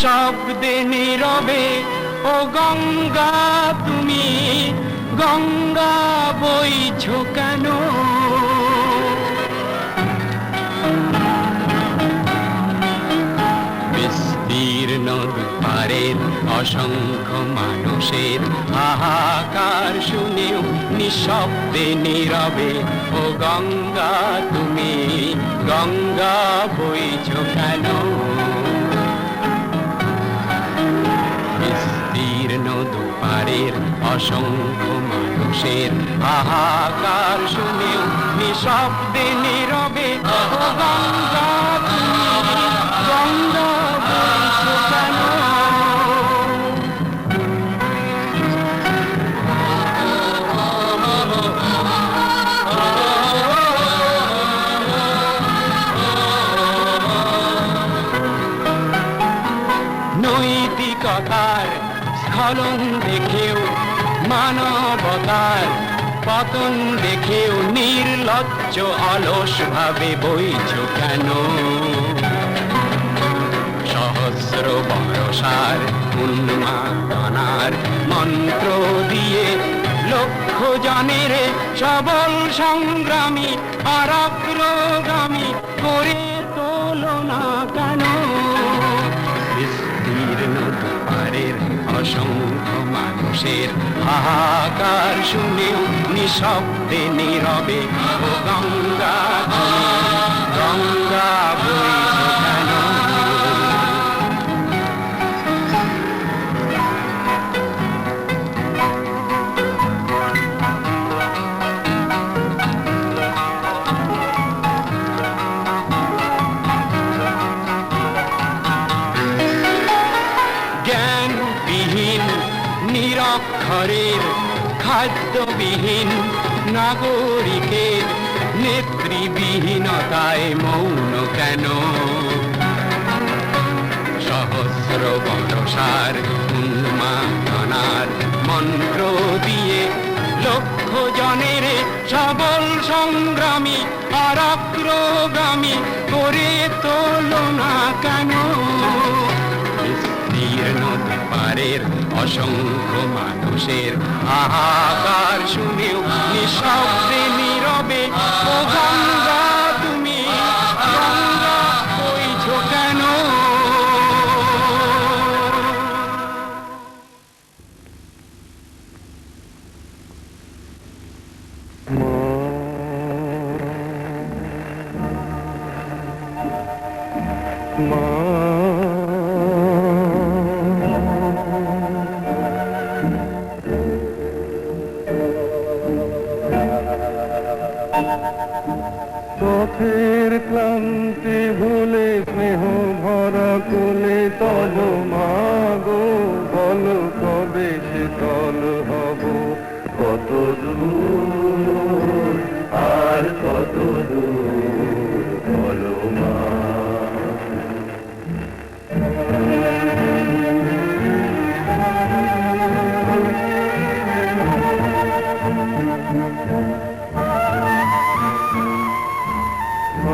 শব্দে নীরবে ও গঙ্গা তুমি গঙ্গা বইছো কেন? বিস্তীর্ণ দুপারের অসংখ্য মানুষের হাহাকার শুনেও নিঃশব্দে নীরবে ও গঙ্গা তুমি গঙ্গা বইছো কেন? বিস্তীর্ণ দুপারের অসংখ্য মানুষের হাহাকার শুনেও নিঃশব্দে নীরবে ও গঙ্গা তুমি গঙ্গা বইছো কেন? নৈতিকতার স্খলন দেখেও মানবতার পতন দেখেও নির্লজ্জ অলস ভাবে বইছো কেন? সহস্র বর্ষার উন্মাদনার মন্ত্র দিয়ে লক্ষ জনের সবল সংগ্রামী আর অগ্রগামী করে তোলো না কেন? বিস্তীর্ণ দুপারের অসংখ্য মানুষের হাহাকার শুনেও নিঃশব্দে নীরবে ও গঙ্গা গঙ্গা বইছো কেন? জ্ঞানবিহীন নিরক্ষরের খাদ্যবিহীন নাগরিকের নেতৃবিহীনতায় মৌন কেন? সহস্র বর্ষার উন্মাদনার মন্ত্র দিয়ে লক্ষ জনের সবল সংগ্রামী আর অগ্রগামী করে তোলো না কেন? বিস্তীর্ণ দুপারের অসংখ্য মানুষের হাহাকার শুনেও নিঃশব্দে নীরবে ও গঙ্গা তুমি গঙ্গা বইছো কেন? পথের ক্লান্তি ভুলে স্নেহ ভরা কোলে তব মাগো বলো কবে শীতল হব? কত দূর আর কত দূর বলো মা।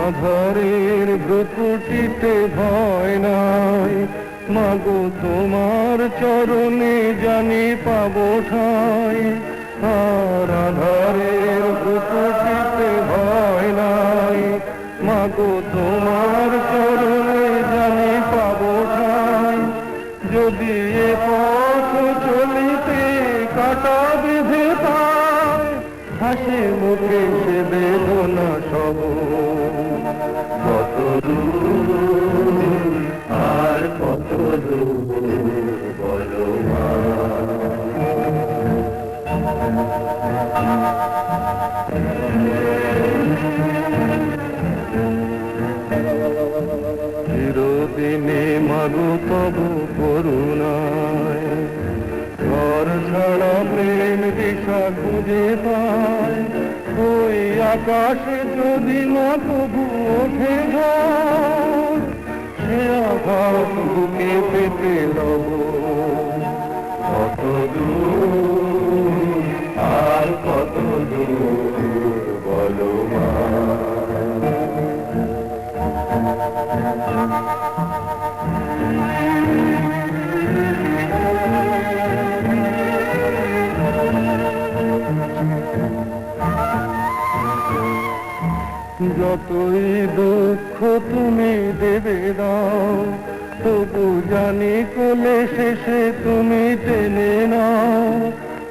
আধারের ভ্রুকুটিতে ভয় নাই মাগো তোমার চরণে জানি পাবো ঠাই। আর আধারের ভ্রুকুটিতে ভয় নাই মাগো তোমার চরণে জানি পাবো ঠাই। যদি এ পথ চলিতে কাটা বিধে পায় হাসি মুখে সে বেদনা সব। কত দূর আর কত দূর বলো মা। চিরদিনে মাগো তব করুণায় ঘর ছাড়া প্রেম দিশা খুঁজে পায়। ওই আকাশে যদি না তবু ওঠে ঝড় সে আঘাত বুকে পেতে লব। কত দূর আর কত দূর বলো মা। যতই দুঃখ তুমি দেবে দাও, তবু জানি কোলে শেষে তুমি টেনে নাও।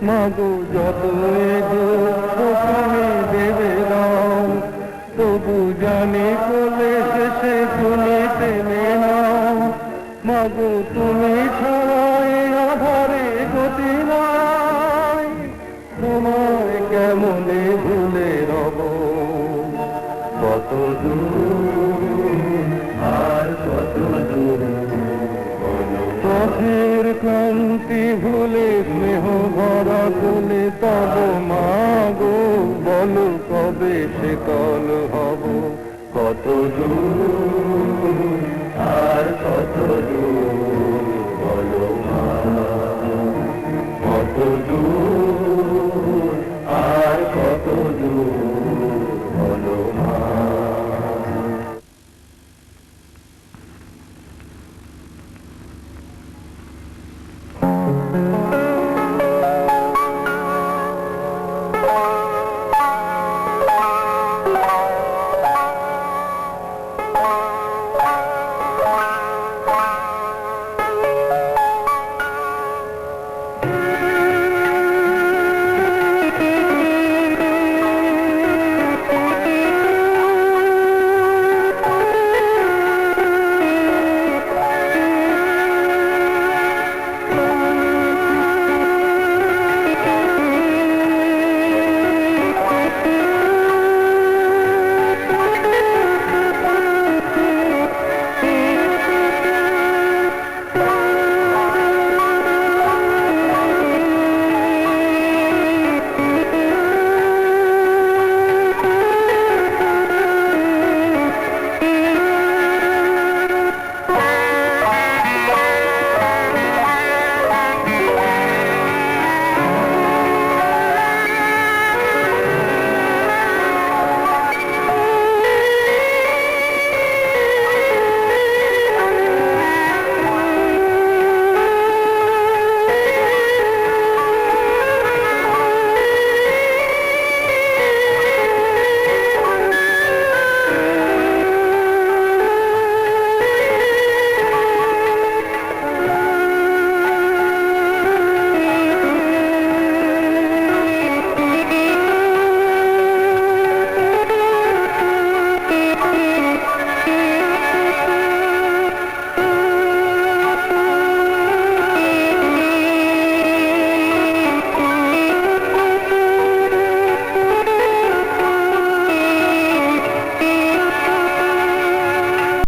মাগো যতই দুঃখ তুমি দেবে দাও, তবু জানি কোলে শেষে তুমি টেনে নাও। মাগো তুমি ছাড়া এই আধারে গতি নাই, তোমায় কেমনে ভুলে রব। কত দূর আর কত দূর, পথের ক্লান্তি ভুলে স্নেহ ভরা কোলে তব মাগো, বলো কবে সে কল হব। কত দূর আর কত দূর।